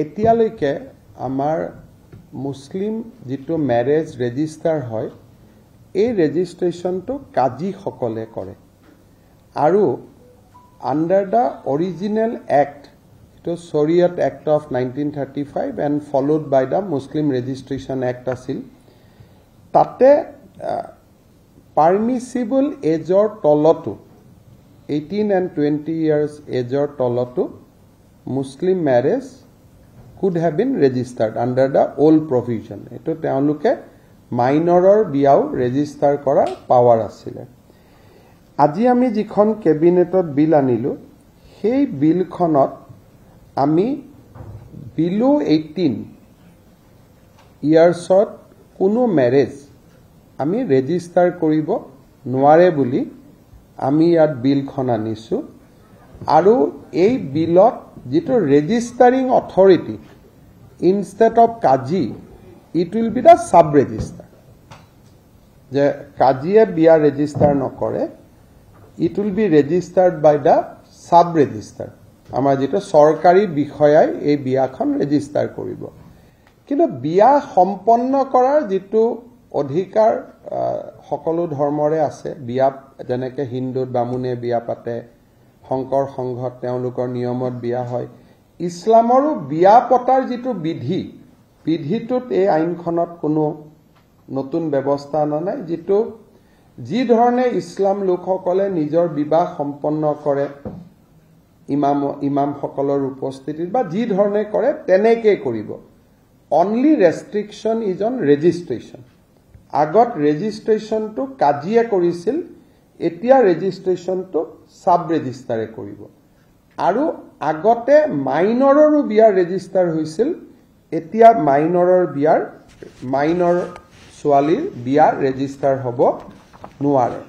এতিয়ালৈকে আমাৰ মুছলিম যিটো মেৰেজ ৰেজিষ্টাৰ হয় এই ৰেজিষ্ট্ৰেশ্যনটো কাজীসকলে কৰে আৰু under the original act to Shariat act of 1935 and followed by the Muslim registration act আছিল তাতে পাৰ্মিছিবল এজৰ তলতো 18 and 20 years এজৰ তলতো মুছলিম marriage could have been registered under the old provision. এটো তেওঁলোকে মাইনৰৰ বিয়াও ৰেজিষ্টাৰ কৰাৰ পাৱাৰ আছিলে আজি আমি যিখন কেবিনেটত বিল আনিলো সেই বিলখনত আমি বিলো 18 ইয়াৰ্ছত কোনো মেৰেজ আমি ৰেজিষ্টাৰ কৰিব নোৱাৰে বুলি আমি ইয়াত বিলখন আনিছো আৰু এই বিলত যেটো ৰেজিষ্টাৰিং authority instead of kaji it will be the sub register je kajiye biya register nokore it will be registered by the sub register amar jeto sorkari bikhoyai ei biya khon register koribo kintu biya সম্পন্ন কৰাৰ যেটো অধিকাৰ সকলো ধৰ্মৰে আছে বিয়া যেনেকে হিন্দু বামুনে বিয়া পাতে শংকৰ সংঘত তেওঁলোকৰ নিয়মত বিয়া হয় ইছলামৰো বিয়া পতাৰ যেটো বিধিটোত এই আইনখনত কোনো নতুন ব্যৱস্থা নাই যেটো যি ধৰণে ইছলাম লোকসকলে নিজৰ বিবাহ সম্পন্ন কৰে ইমাম সকলৰ উপস্থিতিত বা যি ধৰণে কৰে তেনেকৈ কৰিব only restriction is on registration আগত ৰেজিষ্ট্ৰেশ্যনটো কাজিয়ে কৰিছিল এতিয়া ৰেজিষ্ট্ৰেশ্যনটো সাব ৰেজিষ্টাৰে কৰিব আৰু আগতে মাইনৰৰ বিয়াৰ ৰেজিষ্টাৰ হৈছিল এতিয়া মাইনৰ ছোৱালীৰ বিয়া ৰেজিষ্টাৰ হ'ব নোৱাৰে